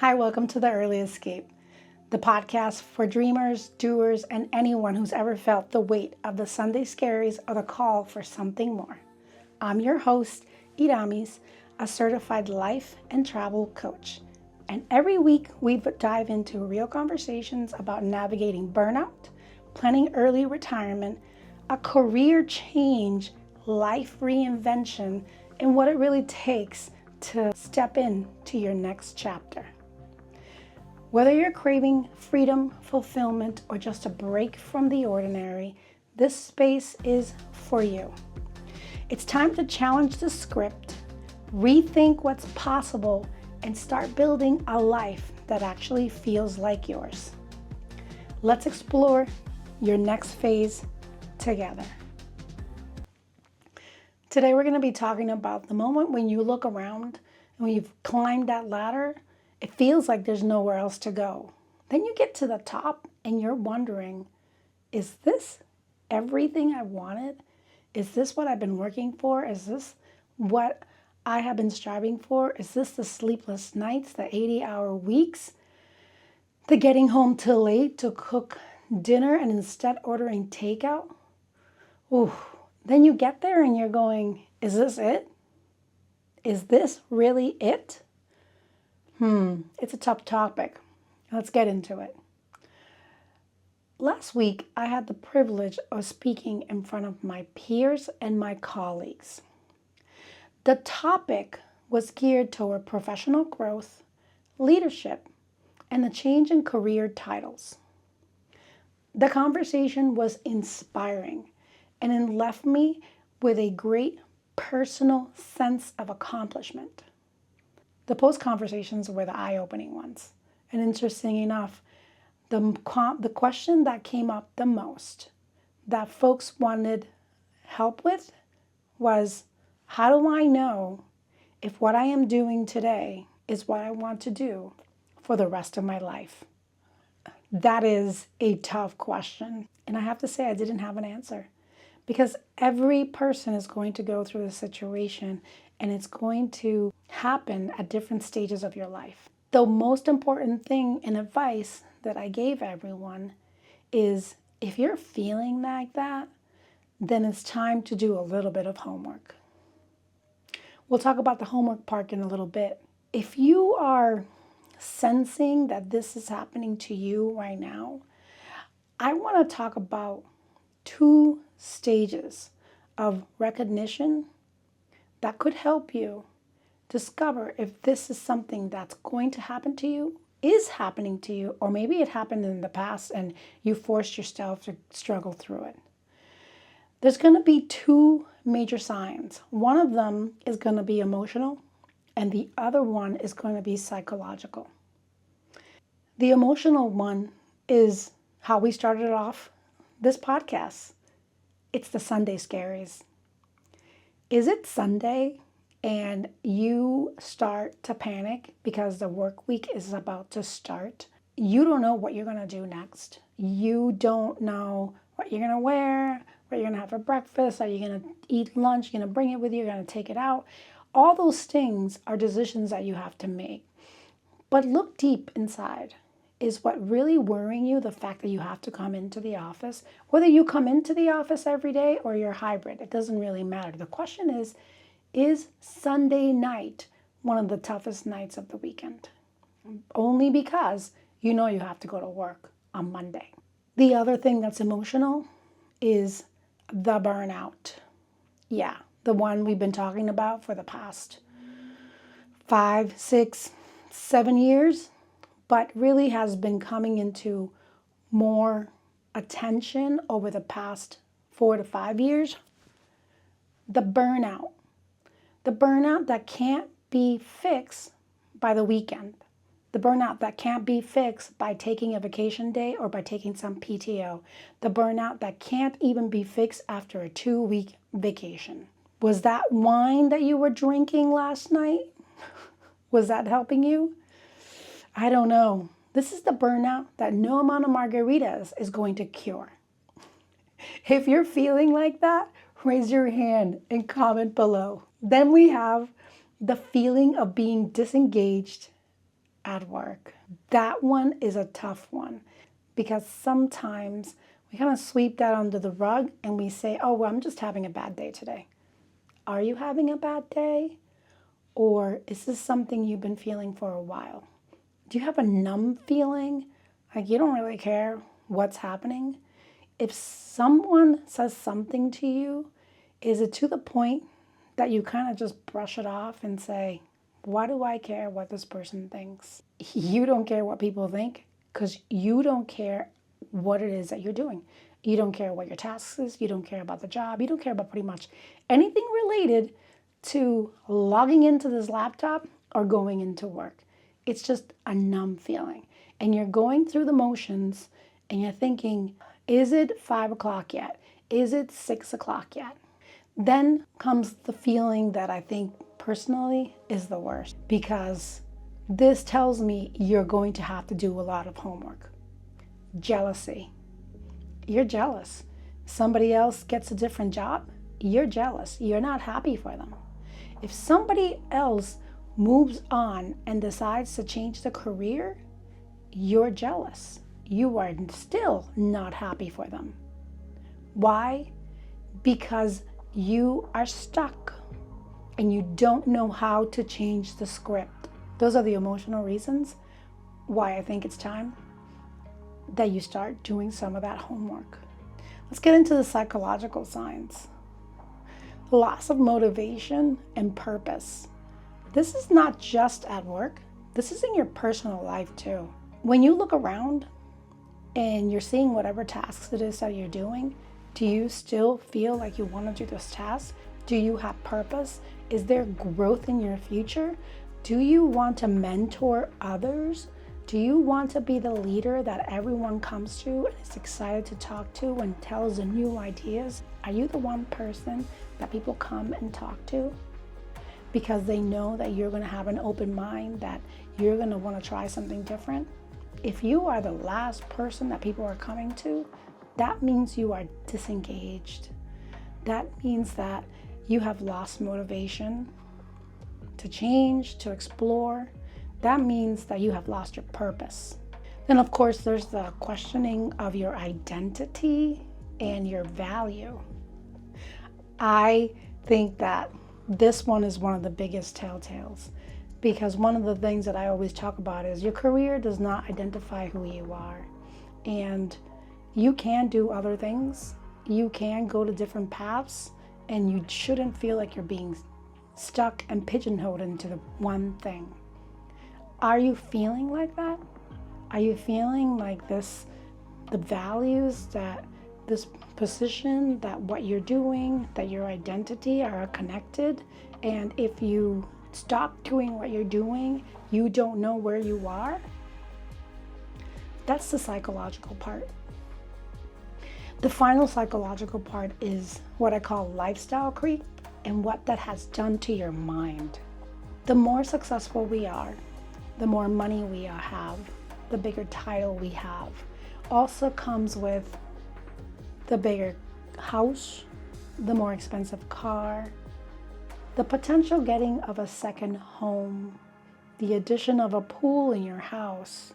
Hi, welcome to The Early Escape, the podcast for dreamers, doers, and anyone who's ever felt the weight of the Sunday scaries or the call for something more. I'm your host, Iramis, a certified life and travel coach. And every week we dive into real conversations about navigating burnout, planning early retirement, a career change, life reinvention, and what it really takes to step into your next chapter. Whether you're craving freedom, fulfillment, or just a break from the ordinary, this space is for you. It's time to challenge the script, rethink what's possible, and start building a life that actually feels like yours. Let's explore your next phase together. Today we're going to be talking about the moment when you look around and when you've climbed that ladder, it feels like there's nowhere else to go. Then you get to the top and you're wondering, is this everything I wanted? Is this what I've been working for? Is this what I have been striving for? Is this the sleepless nights, the 80-hour weeks, the getting home too late to cook dinner and instead ordering takeout? Ooh. Then you get there and you're going, is this it? Is this really it? It's a tough topic. Let's get into it. Last week, I had the privilege of speaking in front of my peers and my colleagues. The topic was geared toward professional growth, leadership, and the change in career titles. The conversation was inspiring, and it left me with a great personal sense of accomplishment. The post conversations were the eye-opening ones. And interesting enough, the question that came up the most that folks wanted help with was, how do I know if what I am doing today is what I want to do for the rest of my life? That is a tough question. And I have to say, I didn't have an answer. Because every person is going to go through the situation and it's going to happen at different stages of your life. The most important thing and advice that I gave everyone is if you're feeling like that, then it's time to do a little bit of homework. We'll talk about the homework part in a little bit. If you are sensing that this is happening to you right now, I want to talk about two stages of recognition that could help you discover if this is something that's going to happen to you, is happening to you, or maybe it happened in the past and you forced yourself to struggle through it. There's going to be two major signs. One of them is going to be emotional, and the other one is going to be psychological. The emotional one is how we started off this podcast. It's the Sunday scaries. Is it Sunday and you start to panic because the work week is about to start? You don't know what you're going to do next. You don't know what you're going to wear, what you're going to have for breakfast. Are you going to eat lunch? You're going to bring it with you? You're going to take it out? All those things are decisions that you have to make. But look deep inside. Is what really worrying you the fact that you have to come into the office? Whether you come into the office every day or you're hybrid, it doesn't really matter. The question is Sunday night one of the toughest nights of the weekend? Only because you know you have to go to work on Monday. The other thing that's emotional is the burnout. Yeah, the one we've been talking about for the past 5, 6, 7 years. But really has been coming into more attention over the past 4 to 5 years. The burnout. The burnout that can't be fixed by the weekend. The burnout that can't be fixed by taking a vacation day or by taking some PTO. The burnout that can't even be fixed after a 2-week vacation. Was that wine that you were drinking last night? Was that helping you? I don't know. This is the burnout that no amount of margaritas is going to cure. If you're feeling like that, raise your hand and comment below. Then we have the feeling of being disengaged at work. That one is a tough one because sometimes we kind of sweep that under the rug and we say, oh, well, I'm just having a bad day today. Are you having a bad day? Or is this something you've been feeling for a while? Do you have a numb feeling? Like you don't really care what's happening? If someone says something to you, is it to the point that you kind of just brush it off and say, why do I care what this person thinks? You don't care what people think because you don't care what it is that you're doing. You don't care what your task is. You don't care about the job. You don't care about pretty much anything related to logging into this laptop or going into work. It's just a numb feeling. And you're going through the motions and you're thinking, is it 5 o'clock yet? Is it 6 o'clock yet? Then comes the feeling that I think personally is the worst because this tells me you're going to have to do a lot of homework. Jealousy. You're jealous. Somebody else gets a different job, you're jealous. You're not happy for them. If somebody else moves on and decides to change the career, you're jealous. You are still not happy for them. Why? Because you are stuck and you don't know how to change the script. Those are the emotional reasons why I think it's time that you start doing some of that homework. Let's get into the psychological signs. Loss of motivation and purpose. This is not just at work. This is in your personal life too. When you look around and you're seeing whatever tasks it is that you're doing, do you still feel like you want to do this task? Do you have purpose? Is there growth in your future? Do you want to mentor others? Do you want to be the leader that everyone comes to and is excited to talk to and tells them new ideas? Are you the one person that people come and talk to because they know that you're going to have an open mind, that you're going to want to try something different? If you are the last person that people are coming to, that means you are disengaged. That means that you have lost motivation to change, to explore. That means that you have lost your purpose. Then, of course, there's the questioning of your identity and your value. I think that this one is one of the biggest telltales because one of the things that I always talk about is your career does not identify who you are. And you can do other things. You can go to different paths and you shouldn't feel like you're being stuck and pigeonholed into the one thing. Are you feeling like that? Are you feeling like this, the values that this position, that what you're doing, that your identity are connected? And if you stop doing what you're doing, you don't know where you are? That's the psychological part. The final psychological part is what I call lifestyle creep and what that has done to your mind. The more successful we are, the more money we have, the bigger title we have, also comes with the bigger house, the more expensive car, the potential getting of a second home, the addition of a pool in your house.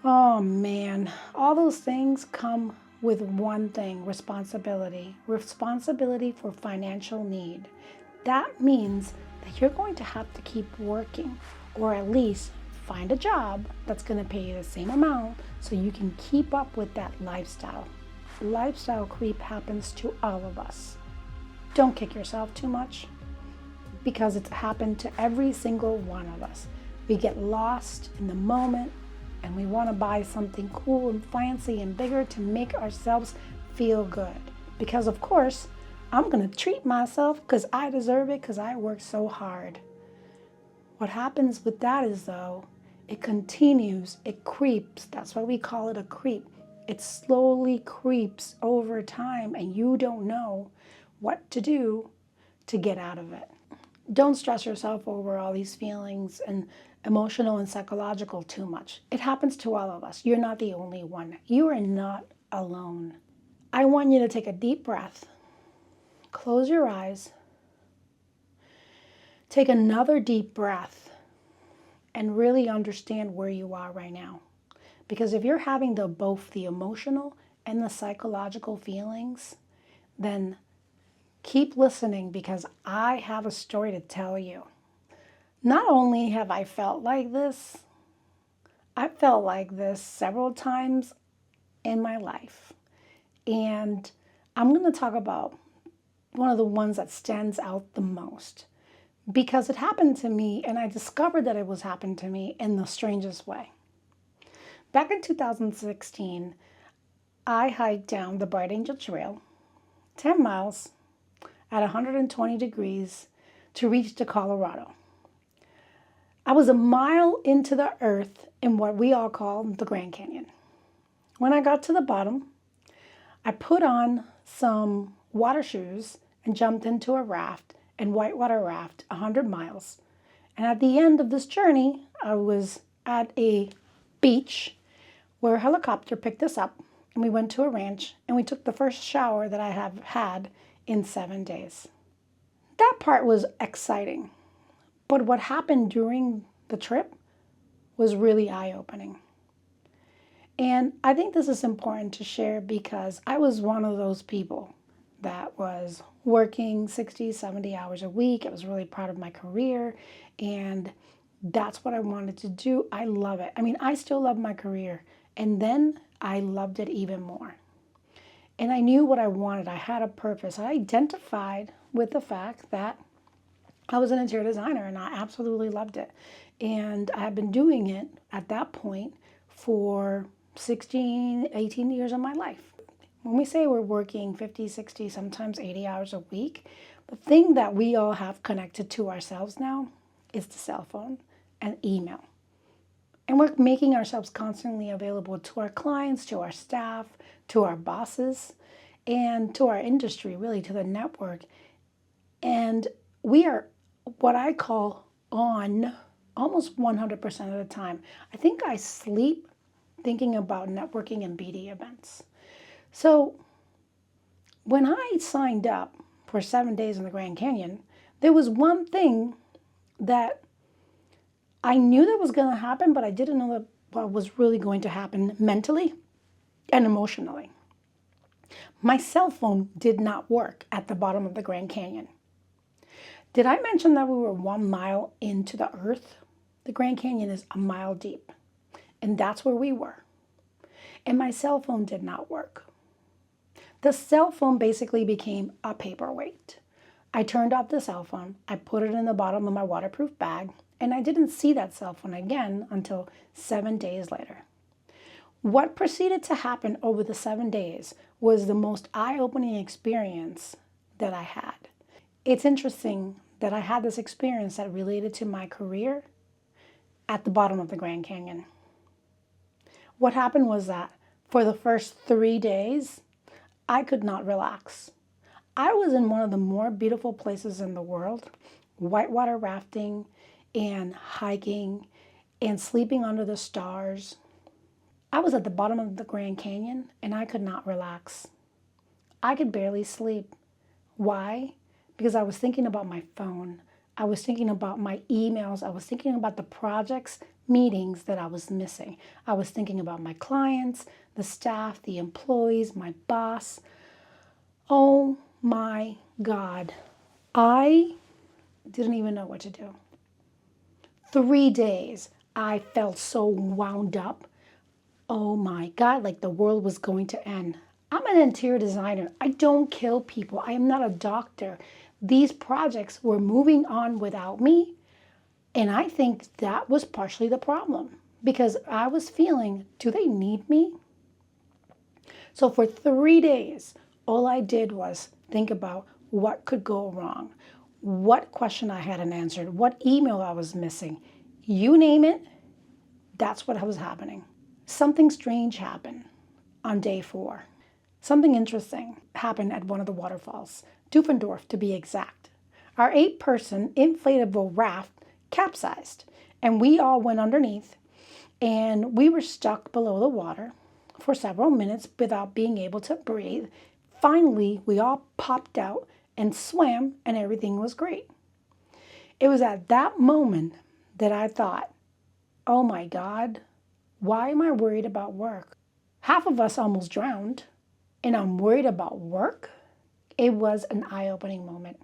Oh man, all those things come with one thing, responsibility. Responsibility for financial need. That means that you're going to have to keep working, or at least find a job that's going to pay you the same amount so you can keep up with that lifestyle. Lifestyle creep happens to all of us. Don't kick yourself too much because it's happened to every single one of us. We get lost in the moment and we want to buy something cool and fancy and bigger to make ourselves feel good. Because of course, I'm going to treat myself because I deserve it because I work so hard. What happens with that is, though, it continues, it creeps. That's why we call it a creep. It slowly creeps over time and you don't know what to do to get out of it. Don't stress yourself over all these feelings and emotional and psychological too much. It happens to all of us. You're not the only one. You are not alone. I want you to take a deep breath. Close your eyes. Take another deep breath and really understand where you are right now. Because if you're having both the emotional and the psychological feelings, then keep listening, because I have a story to tell you. Not only have I felt like this, I felt like this several times in my life. And I'm going to talk about one of the ones that stands out the most, because it happened to me and I discovered that it was happening to me in the strangest way. Back in 2016, I hiked down the Bright Angel Trail, 10 miles at 120 degrees to reach to Colorado. I was a mile into the earth in what we all call the Grand Canyon. When I got to the bottom, I put on some water shoes and jumped into a raft, and whitewater raft, 100 miles. And at the end of this journey, I was at a beach where a helicopter picked us up, and we went to a ranch, and we took the first shower that I have had in 7 days. That part was exciting, but what happened during the trip was really eye-opening. And I think this is important to share, because I was one of those people that was working 60, 70 hours a week. I was really proud of my career, and that's what I wanted to do. I love it. I mean, I still love my career, and then I loved it even more. And I knew what I wanted. I had a purpose. I identified with the fact that I was an interior designer, and I absolutely loved it. And I had been doing it at that point for 16, 18 years of my life. When we say we're working 50, 60, sometimes 80 hours a week, the thing that we all have connected to ourselves now is the cell phone and email. And we're making ourselves constantly available to our clients, to our staff, to our bosses, and to our industry, really to the network. And we are what I call on almost 100% of the time. I think I sleep thinking about networking and BD events. So when I signed up for 7 days in the Grand Canyon, there was one thing that I knew that was going to happen, but I didn't know that what was really going to happen mentally and emotionally. My cell phone did not work at the bottom of the Grand Canyon. Did I mention that we were 1 mile into the earth? The Grand Canyon is a mile deep, and that's where we were. And my cell phone did not work. The cell phone basically became a paperweight. I turned off the cell phone, I put it in the bottom of my waterproof bag, and I didn't see that cell phone again until 7 days later. What proceeded to happen over the 7 days was the most eye-opening experience that I had. It's interesting that I had this experience that related to my career at the bottom of the Grand Canyon. What happened was that for the first 3 days, I could not relax. I was in one of the more beautiful places in the world, whitewater rafting and hiking and sleeping under the stars. I was at the bottom of the Grand Canyon and I could not relax. I could barely sleep. Why? Because I was thinking about my phone. I was thinking about my emails. I was thinking about the projects, meetings that I was missing. I was thinking about my clients, the staff, the employees, my boss. Oh my God. I didn't even know what to do. 3 days, I felt so wound up. Oh my God, like the world was going to end. I'm an interior designer. I don't kill people. I am not a doctor. These projects were moving on without me. And I think that was partially the problem, because I was feeling, do they need me? So for 3 days, all I did was think about what could go wrong, what question I hadn't answered, what email I was missing. You name it, that's what was happening. Something strange happened on day 4. Something interesting happened at one of the waterfalls, Dufendorf to be exact. Our 8-person inflatable raft capsized, and we all went underneath, and we were stuck below the water for several minutes without being able to breathe. Finally, we all popped out and swam, and everything was great. It was at that moment that I thought, oh my God, why am I worried about work? Half of us almost drowned, and I'm worried about work? It was an eye-opening moment.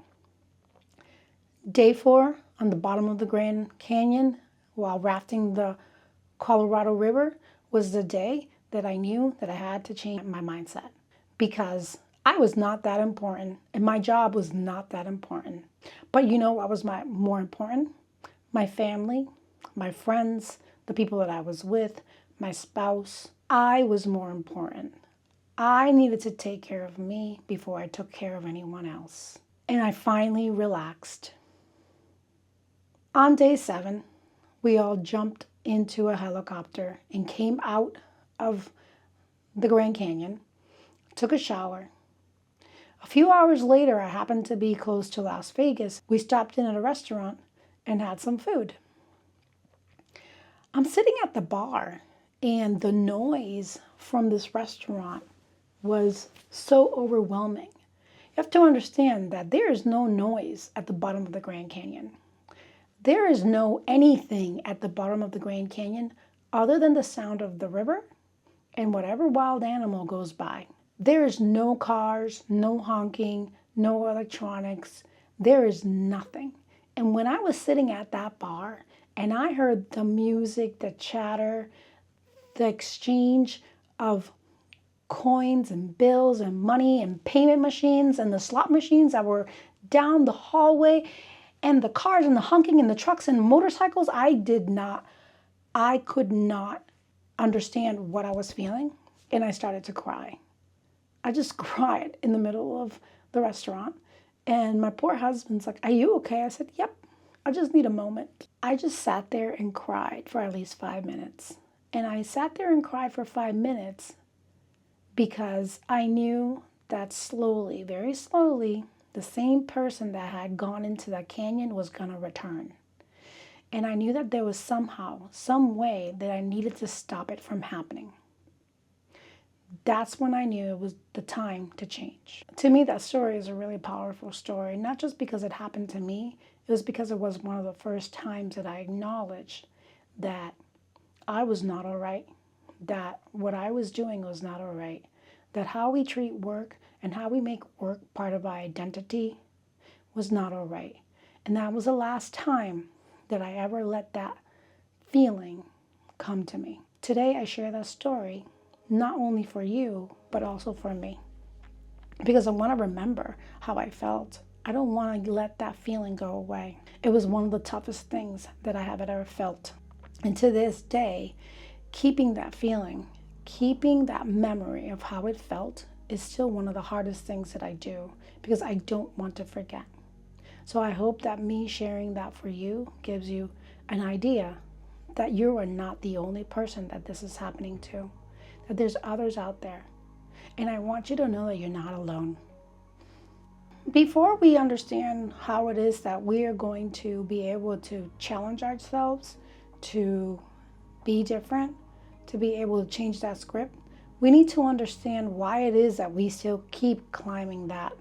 Day 4 on the bottom of the Grand Canyon while rafting the Colorado River was the day that I knew that I had to change my mindset, because I was not that important and my job was not that important. But you know what was more important? My family, my friends, the people that I was with, my spouse. I was more important. I needed to take care of me before I took care of anyone else. And I finally relaxed. On day 7, we all jumped into a helicopter and came out of the Grand Canyon, took a shower. A few hours later, I happened to be close to Las Vegas. We stopped in at a restaurant and had some food. I'm sitting at the bar, and the noise from this restaurant was so overwhelming. You have to understand that there is no noise at the bottom of the Grand Canyon. There is no anything at the bottom of the Grand Canyon other than the sound of the river and whatever wild animal goes by. There is no cars, no honking, no electronics. There is nothing. And when I was sitting at that bar and I heard the music, the chatter, the exchange of coins and bills and money and payment machines and the slot machines that were down the hallway and the cars and the honking and the trucks and motorcycles, I could not understand what I was feeling, and I started to cry. I just cried in the middle of the restaurant, and my poor husband's like, "Are you okay?" I said, "Yep, I just need a moment." I just sat there and cried for at least 5 minutes. And I sat there and cried for 5 minutes because I knew that slowly, very slowly, the same person that had gone into that canyon was going to return. And I knew that there was somehow, some way that I needed to stop it from happening. That's when I knew it was the time to change. To me, that story is a really powerful story, not just because it happened to me, it was because it was one of the first times that I acknowledged that I was not all right, that what I was doing was not all right, that how we treat work and how we make work part of our identity was not all right. And that was the last time that I ever let that feeling come to me. Today I share that story, not only for you, but also for me, because I want to remember how I felt. I don't want to let that feeling go away. It was one of the toughest things that I have ever felt. And to this day, keeping that feeling, keeping that memory of how it felt is still one of the hardest things that I do, because I don't want to forget. So I hope that me sharing that for you gives you an idea that you are not the only person that this is happening to, that there's others out there. And I want you to know that you're not alone. Before we understand how it is that we are going to be able to challenge ourselves to be different, to be able to change that script, we need to understand why it is that we still keep climbing that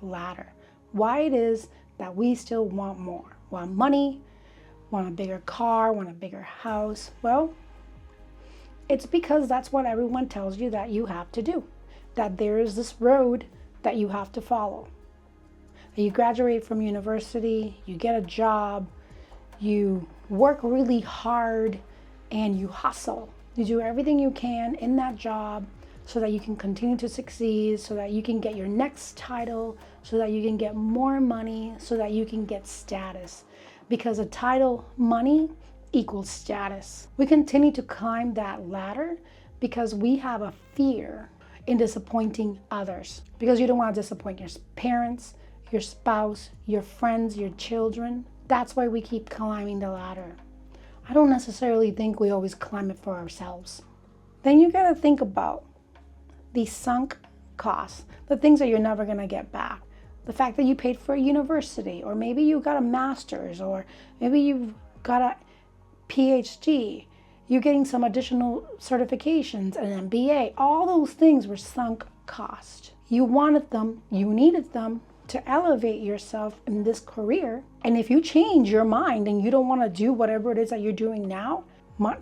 ladder. Why it is that we still want more, want money, want a bigger car, want a bigger house. Well, it's because that's what everyone tells you that you have to do, that there is this road that you have to follow. You graduate from university, you get a job, you work really hard, and you hustle. You do everything you can in that job so that you can continue to succeed, so that you can get your next title, so that you can get more money, so that you can get status. Because a title, money, equals status. We continue to climb that ladder because we have a fear in disappointing others. Because you don't want to disappoint your parents, your spouse, your friends, your children. That's why we keep climbing the ladder. I don't necessarily think we always climb it for ourselves. Then you gotta think about the sunk costs, the things that you're never gonna get back. The fact that you paid for a university, or maybe you got a master's, or maybe you've got a PhD, you're getting some additional certifications, an MBA. All those things were sunk cost. You wanted them, you needed them to elevate yourself in this career. And if you change your mind and you don't want to do whatever it is that you're doing now,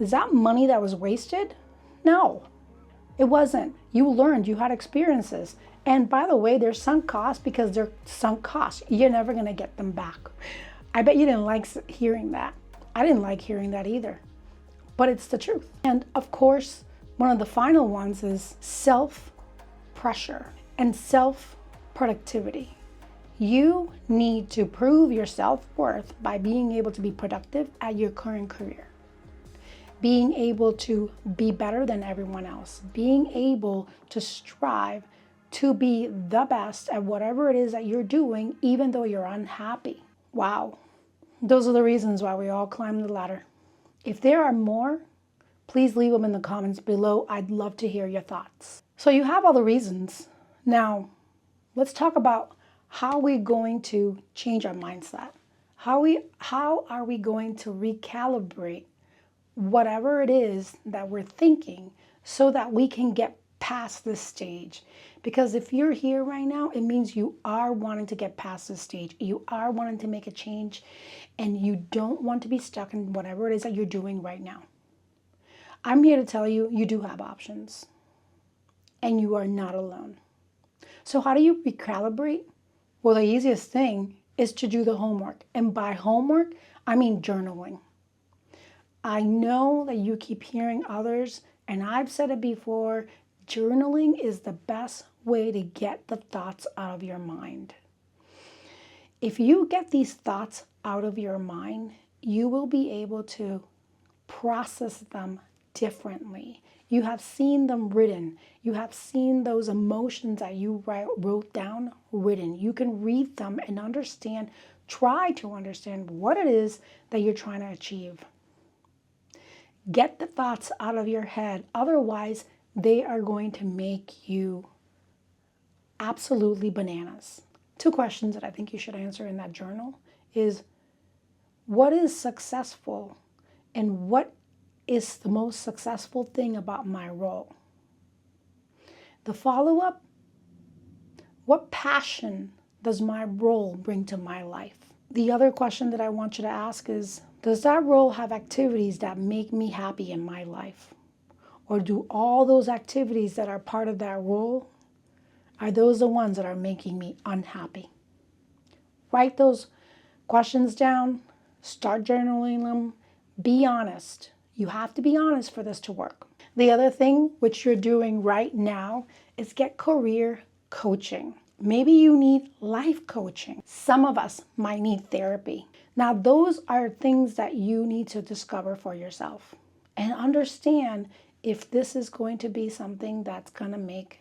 Is that money that was wasted? No, it wasn't. You learned, you had experiences. And by the way, they're sunk costs because they're sunk costs. You're never going to get them back. I bet you didn't like hearing that. I didn't like hearing that either. But it's the truth. And of course, one of the final ones is self-pressure and self-productivity. You need to prove your self-worth by being able to be productive at your current career. Being able to be better than everyone else. Being able to strive to be the best at whatever it is that you're doing, even though you're unhappy. Wow. Those are the reasons why we all climb the ladder. If there are more, please leave them in the comments below. I'd love to hear your thoughts. So you have all the reasons. Now, let's talk about how we're going to change our mindset. How are we going to recalibrate whatever it is that we're thinking so that we can get past this stage? Because if you're here right now, it means you are wanting to get past this stage. You are wanting to make a change, and you don't want to be stuck in whatever it is that you're doing right now. I'm here to tell you, you do have options, and you are not alone. So how do you recalibrate? Well, the easiest thing is to do the homework. And by homework, I mean journaling. I know that you keep hearing others, and I've said it before, journaling is the best way to get the thoughts out of your mind. If you get these thoughts out of your mind, you will be able to process them differently. You have seen them written. You have seen those emotions that you wrote down written. You can read them and understand, try to understand what it is that you're trying to achieve. Get the thoughts out of your head. Otherwise, they are going to make you absolutely bananas. 2 questions that I think you should answer in that journal is, what is successful and what is the most successful thing about my role? The follow-up, what passion does my role bring to my life? The other question that I want you to ask is, does that role have activities that make me happy in my life? Or do all those activities that are part of that role, are those the ones that are making me unhappy? Write those questions down, start journaling them, be honest. You have to be honest for this to work. The other thing which you're doing right now is get career coaching. Maybe you need life coaching. Some of us might need therapy. Now, those are things that you need to discover for yourself and understand if this is going to be something that's going to make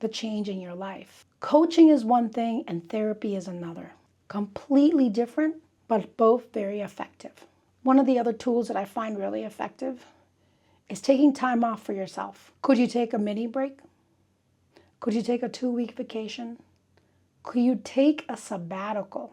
the change in your life. Coaching is one thing and therapy is another. Completely different, but both very effective. One of the other tools that I find really effective is taking time off for yourself. Could you take a mini break? Could you take a 2-week vacation? Could you take a sabbatical?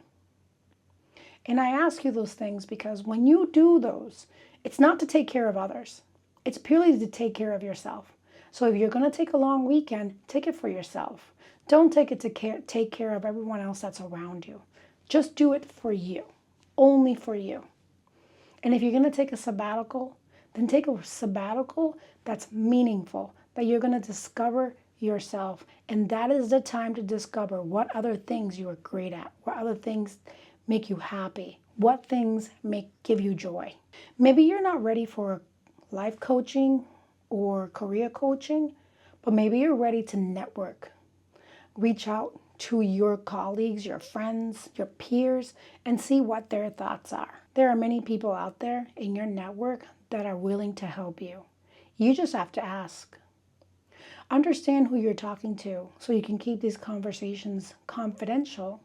And I ask you those things because when you do those, it's not to take care of others. It's purely to take care of yourself. So if you're going to take a long weekend, take it for yourself. Don't take it to take care of everyone else that's around you. Just do it for you, only for you. And if you're going to take a sabbatical, then take a sabbatical that's meaningful, that you're going to discover yourself. And that is the time to discover what other things you are great at, what other things make you happy, what things give you joy. Maybe you're not ready for life coaching or career coaching, but maybe you're ready to network. Reach out to your colleagues, your friends, your peers, and see what their thoughts are. There are many people out there in your network that are willing to help you. You just have to ask. Understand who you're talking to so you can keep these conversations confidential,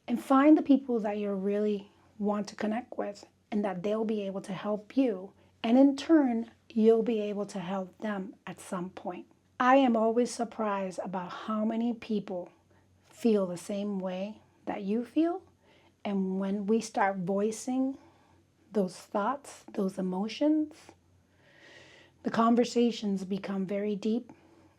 and find the people that you really want to connect with and that they'll be able to help you. And in turn, you'll be able to help them at some point. I am always surprised about how many people feel the same way that you feel. And when we start voicing those thoughts, those emotions, the conversations become very deep,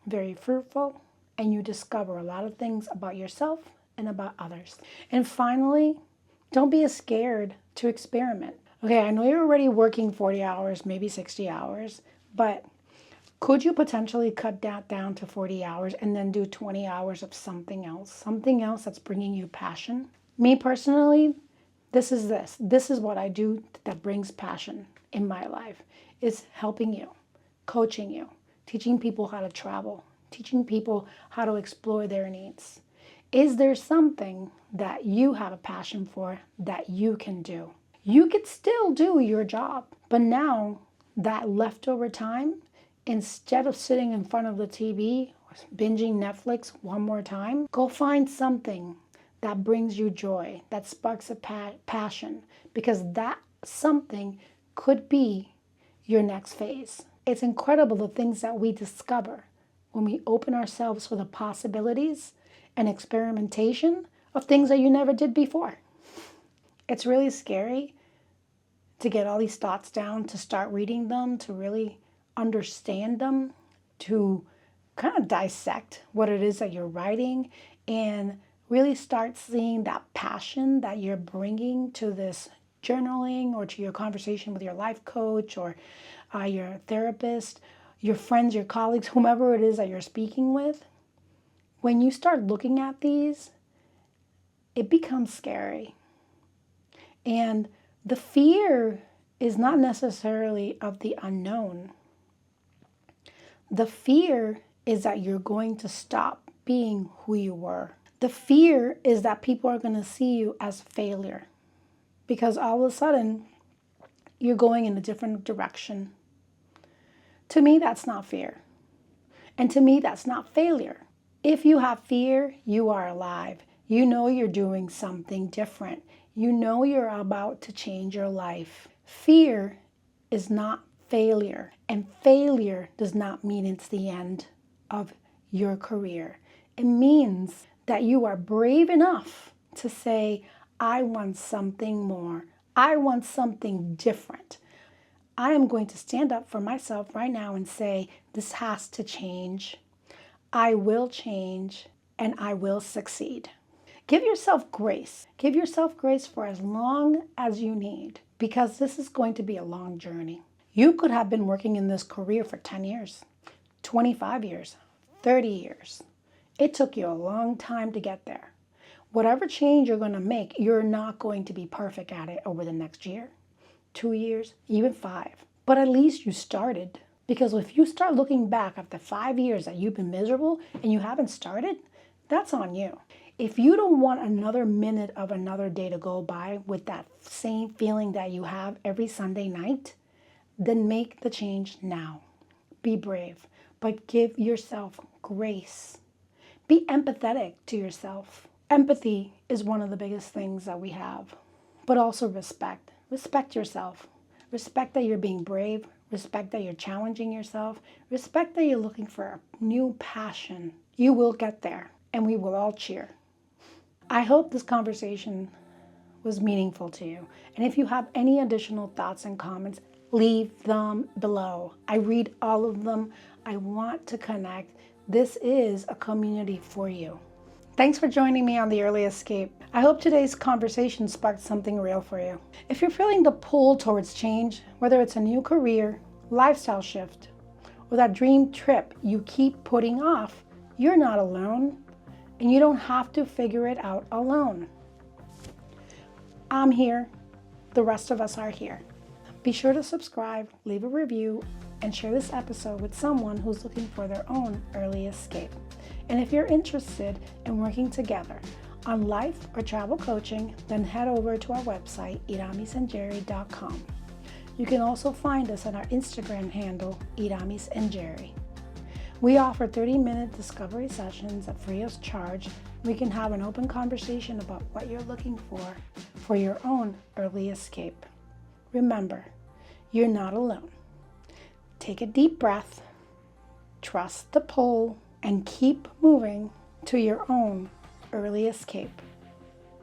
very fruitful, and you discover a lot of things about yourself and about others. And finally, don't be scared to experiment. Okay, I know you're already working 40 hours, maybe 60 hours, but could you potentially cut that down to 40 hours and then do 20 hours of something else that's bringing you passion? Me personally, this is what I do that brings passion in my life. It's helping you, coaching you, teaching people how to travel, teaching people how to explore their needs. Is there something that you have a passion for that you can do? You could still do your job, but now that leftover time, instead of sitting in front of the TV, binging Netflix one more time, go find something that brings you joy, that sparks a passion, because that something could be your next phase. It's incredible the things that we discover when we open ourselves for the possibilities and experimentation of things that you never did before. It's really scary to get all these thoughts down, to start reading them, to really understand them, to kind of dissect what it is that you're writing and really start seeing that passion that you're bringing to this journaling or to your conversation with your life coach or your therapist, your friends, your colleagues, whomever it is that you're speaking with. When you start looking at these, it becomes scary. And the fear is not necessarily of the unknown. The fear is that you're going to stop being who you were. The fear is that people are going to see you as failure because all of a sudden you're going in a different direction. To me, that's not fear. And to me, that's not failure. If you have fear, you are alive. You know you're doing something different. You know you're about to change your life. Fear is not failure, and failure does not mean it's the end of your career. It means that you are brave enough to say, I want something more. I want something different. I am going to stand up for myself right now and say, this has to change. I will change and I will succeed. Give yourself grace. Give yourself grace for as long as you need, because this is going to be a long journey. You could have been working in this career for 10 years, 25 years, 30 years. It took you a long time to get there. Whatever change you're going to make, you're not going to be perfect at it over the next year, 2 years, even 5. But at least you started. Because if you start looking back after 5 years that you've been miserable and you haven't started, that's on you. If you don't want another minute of another day to go by with that same feeling that you have every Sunday night, then make the change now. Be brave, but give yourself grace. Be empathetic to yourself. Empathy is one of the biggest things that we have, but also respect. Respect yourself. Respect that you're being brave. Respect that you're challenging yourself. Respect that you're looking for a new passion. You will get there, and we will all cheer. I hope this conversation was meaningful to you. And if you have any additional thoughts and comments, leave them below. I read all of them. I want to connect. This is a community for you. Thanks for joining me on The Early Escape. I hope today's conversation sparked something real for you. If you're feeling the pull towards change, whether it's a new career, lifestyle shift, or that dream trip you keep putting off, you're not alone. And you don't have to figure it out alone. I'm here. The rest of us are here. Be sure to subscribe, leave a review, and share this episode with someone who's looking for their own early escape. And if you're interested in working together on life or travel coaching, then head over to our website, iramisandjerry.com. You can also find us on our Instagram handle, iramisandjerry. We offer 30-minute discovery sessions at free of charge. We can have an open conversation about what you're looking for your own early escape. Remember, you're not alone. Take a deep breath, trust the pull, and keep moving to your own early escape.